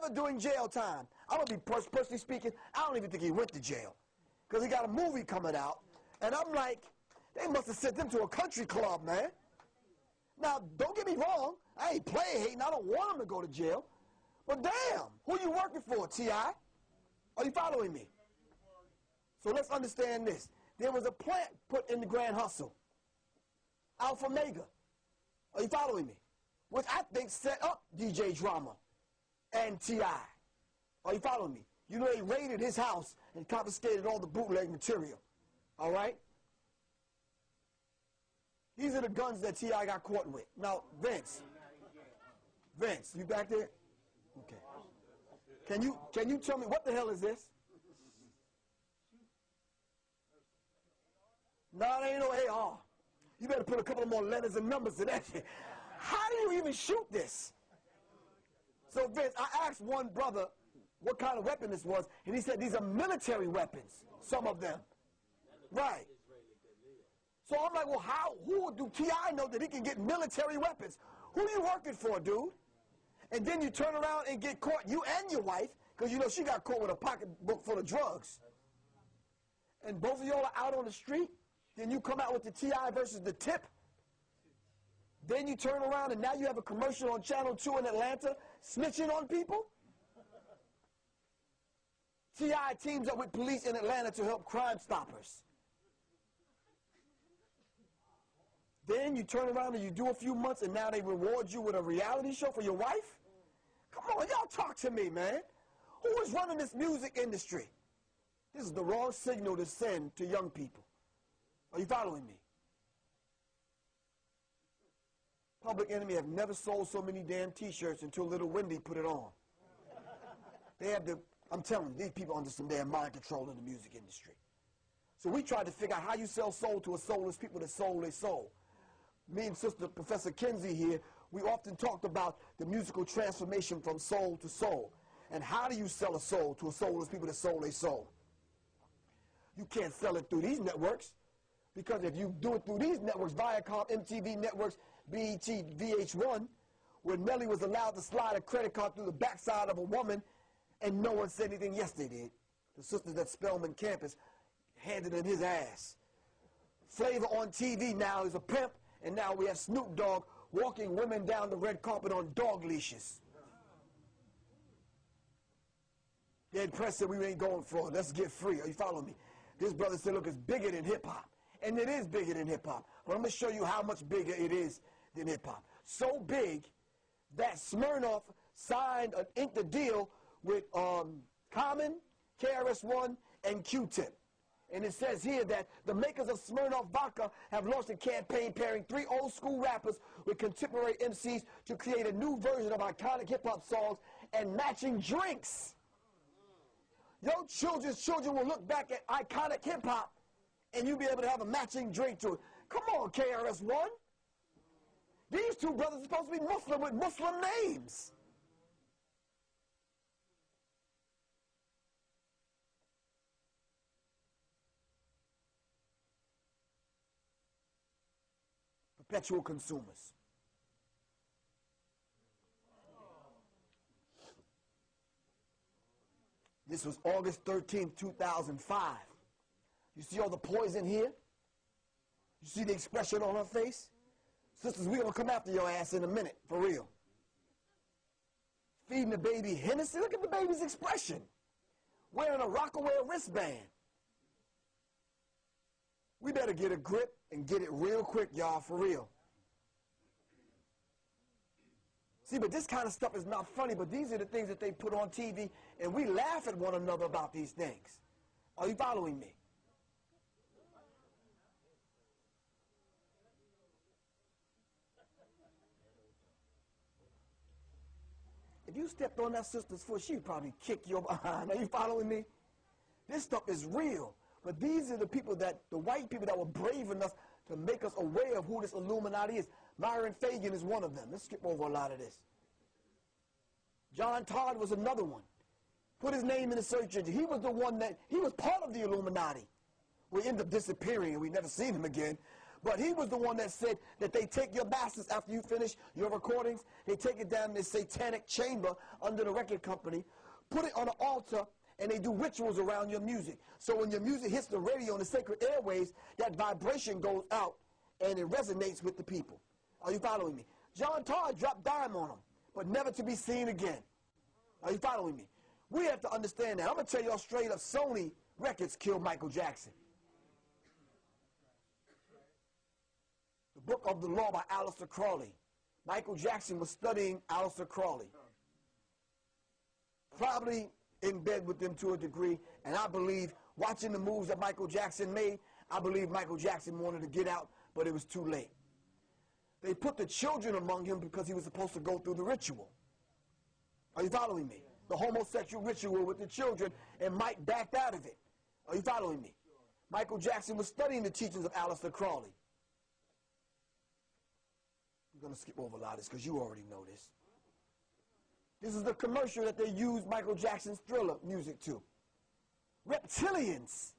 brother doing jail time. I'm going to be personally speaking, I don't even think he went to jail. Because he got a movie coming out. And I'm like, they must have sent him to a country club, man. Now, don't get me wrong. I ain't player hating. I don't want him to go to jail. But damn, who you working for, T.I.? Are you following me? So let's understand this. There was a plant put in the Grand Hustle. Alpha Mega. Are you following me? Which I think set up DJ Drama and T.I. Are you following me? You know they raided his house and confiscated all the bootleg material. All right? These are the guns that T.I. got caught with. Now, Vince, you back there? Okay. Can you tell me what the hell is this? No, it ain't no AR. You better put a couple of more letters and numbers to that shit. How do you even shoot this? So, Vince, I asked one brother what kind of weapon this was, and he said these are military weapons, some of them. Right. So I'm like, well, who do T.I. know that he can get military weapons? Who are you working for, dude? And then you turn around and get caught, you and your wife, because you know she got caught with a pocketbook full of drugs. And both of y'all are out on the street. Then you come out with the T.I. versus the Tip. Then you turn around and now you have a commercial on Channel 2 in Atlanta snitching on people. T.I. teams up with police in Atlanta to help Crime Stoppers. Then you turn around and you do a few months and now they reward you with a reality show for your wife? Come on, y'all talk to me, man. Who is running this music industry? This is the wrong signal to send to young people. Are you following me? Public Enemy have never sold so many damn T-shirts until Little Wendy put it on. They have the, I'm telling you, these people under some damn mind control in the music industry. So we tried to figure out how you sell soul to a soulless people that sold their soul. Me and Sister Professor Kinsey here, we often talked about the musical transformation from soul to soul. And how do you sell a soul to a soulless people that sold their soul? You can't sell it through these networks. Because if you do it through these networks, Viacom, MTV networks, BET, VH1, where Melly was allowed to slide a credit card through the backside of a woman and no one said anything, yes they did. The sisters at Spelman campus handed him his ass. Flavor on TV now is a pimp, and now we have Snoop Dogg walking women down the red carpet on dog leashes. Dead press said we ain't going for it. Let's get free. Are you following me? This brother said, look, it's bigger than hip-hop. And it is bigger than hip-hop. But I'm going to show you how much bigger it is than hip-hop. So big that Smirnoff signed, inked a deal with Common, KRS-One, and Q-Tip. And it says here that the makers of Smirnoff Vodka have launched a campaign pairing 3 old-school rappers with contemporary MCs to create a new version of iconic hip-hop songs and matching drinks. Your children's children will look back at iconic hip-hop and you'll be able to have a matching drink to it. Come on, KRS-One. These two brothers are supposed to be Muslim with Muslim names. Perpetual consumers. This was August 13th, 2005. You see all the poison here? You see the expression on her face? Sisters, we're going to come after your ass in a minute, for real. Feeding the baby Hennessy. Look at the baby's expression. Wearing a Rockaway wristband. We better get a grip and get it real quick, y'all, for real. See, but this kind of stuff is not funny, but these are the things that they put on TV, and we laugh at one another about these things. Are you following me? If you stepped on that sister's foot, she'd probably kick your behind. Are you following me? This stuff is real. But these are the people that, the white people that were brave enough to make us aware of who this Illuminati is. Myron Fagan is one of them. Let's skip over a lot of this. John Todd was another one. Put his name in the search engine. He was the one that, he was part of the Illuminati. We ended up disappearing and we never seen him again. But he was the one that said that they take your masters after you finish your recordings. They take it down in this satanic chamber under the record company, put it on an altar, and they do rituals around your music. So when your music hits the radio and the sacred airwaves, that vibration goes out and it resonates with the people. Are you following me? John Todd dropped dime on them, but never to be seen again. Are you following me? We have to understand that. I'm going to tell y'all straight up, Sony Records killed Michael Jackson. The Book of the Law by Aleister Crowley. Michael Jackson was studying Aleister Crowley. Probably in bed with them to a degree, and I believe, watching the moves that Michael Jackson made, I believe Michael Jackson wanted to get out, but it was too late. They put the children among him because he was supposed to go through the ritual. Are you following me? The homosexual ritual with the children, and Mike backed out of it. Are you following me? Michael Jackson was studying the teachings of Aleister Crowley. I'm going to skip over a lot of this because you already know this. This is the commercial that they used Michael Jackson's Thriller music to. Reptilians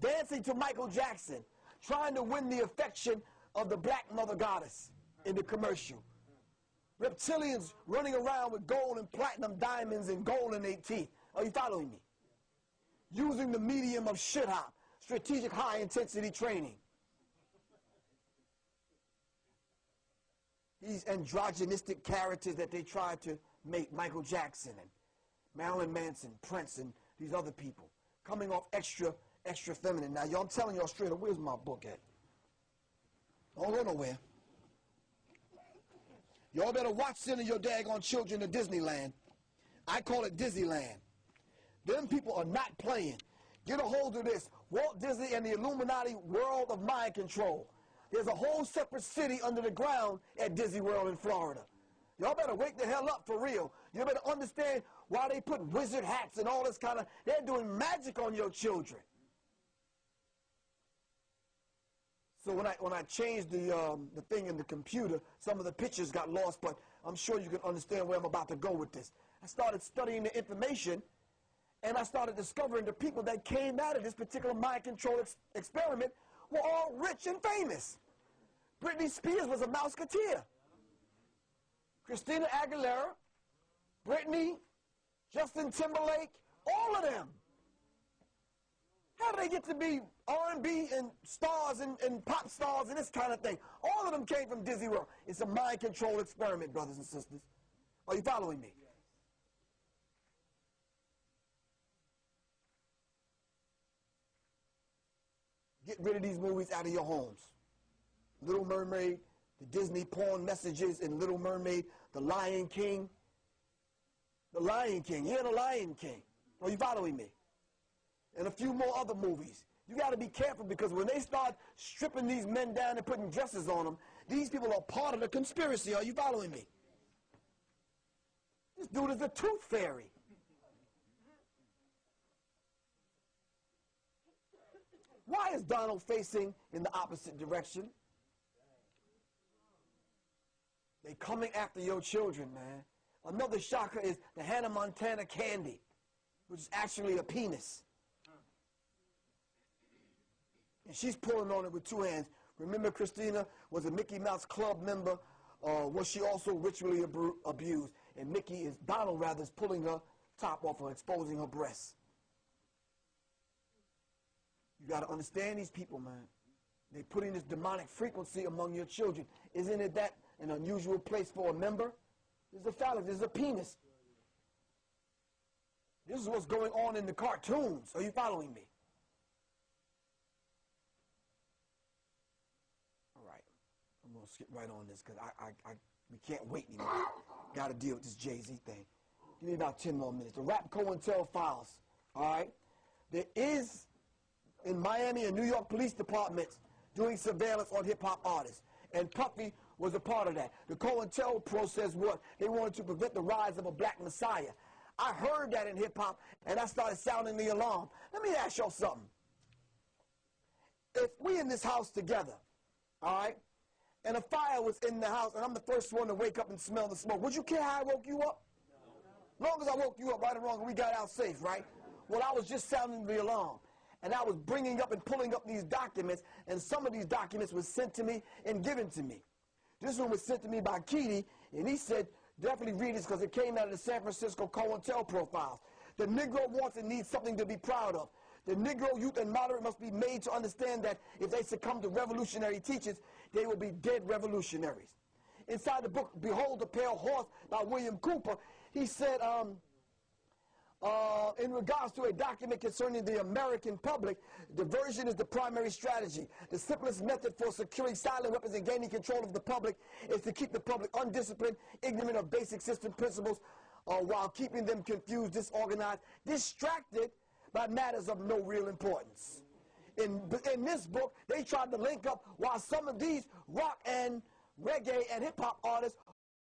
dancing to Michael Jackson, trying to win the affection of the black mother goddess in the commercial. Reptilians running around with gold and platinum diamonds and gold in their teeth. Are you following me? Using the medium of shit hop, strategic high-intensity training. These androgynistic characters that they tried to make, Michael Jackson and Marilyn Manson, Prince, and these other people, coming off extra feminine. Now, I'm telling y'all straight up, where's my book at? Don't go nowhere. Y'all better watch sending your daggone children to Disneyland. I call it Disneyland. Them people are not playing. Get a hold of this. Walt Disney and the Illuminati world of mind control. There's a whole separate city under the ground at Disney World in Florida. Y'all better wake the hell up for real. You better understand why they put wizard hats and all this kind of... They're doing magic on your children. So when I changed the thing in the computer, some of the pictures got lost, but I'm sure you can understand where I'm about to go with this. I started studying the information, and I started discovering the people that came out of this particular mind control experiment were all rich and famous. Britney Spears was a Mouseketeer. Christina Aguilera, Britney, Justin Timberlake, all of them. How do they get to be R&B and stars and pop stars and this kind of thing? All of them came from Disney World. It's a mind control experiment, brothers and sisters. Are you following me? Get rid of these movies out of your homes. Little Mermaid, the Disney porn messages in Little Mermaid, The Lion King. The Lion King. You're the Lion King. Are you following me? And a few more other movies. You got to be careful because when they start stripping these men down and putting dresses on them, these people are part of the conspiracy. Are you following me? This dude is a tooth fairy. Why is Donald facing in the opposite direction? They're coming after your children, man. Another shocker is the Hannah Montana candy, which is actually a penis. And she's pulling on it with two hands. Remember, Christina was a Mickey Mouse Club member. Was she also ritually abused? And Donald rather, is pulling her top off her, exposing her breasts. You got to understand these people, man. They're putting this demonic frequency among your children. Isn't it that an unusual place for a member? There's a phallus, there's a penis. This is what's going on in the cartoons. Are you following me? All right. I'm going to skip right on this because we can't wait anymore. Got to deal with this Jay-Z thing. Give me about 10 more minutes. The Rap COINTEL files. All right. There is, in Miami and New York police departments, doing surveillance on hip-hop artists. And Puffy was a part of that. The COINTELPRO says what? They wanted to prevent the rise of a black messiah. I heard that in hip-hop, and I started sounding the alarm. Let me ask y'all something. If we in this house together, all right, and a fire was in the house, and I'm the first one to wake up and smell the smoke, would you care how I woke you up? As long as I woke you up, right or wrong, we got out safe, right? Well, I was just sounding the alarm. and I was bringing up and pulling up these documents, and some of these documents were sent to me and given to me. This one was sent to me by Keedy, and he said, definitely read this because it came out of the San Francisco COINTEL profiles. The Negro wants and needs something to be proud of. The Negro youth and moderate must be made to understand that if they succumb to revolutionary teachings, they will be dead revolutionaries. Inside the book, Behold the Pale Horse by William Cooper, he said, in regards to a document concerning the American public, diversion is the primary strategy. The simplest method for securing silent weapons and gaining control of the public is to keep the public undisciplined, ignorant of basic system principles, while keeping them confused, disorganized, distracted by matters of no real importance. In this book, they tried to link up while some of these rock and reggae and hip-hop artists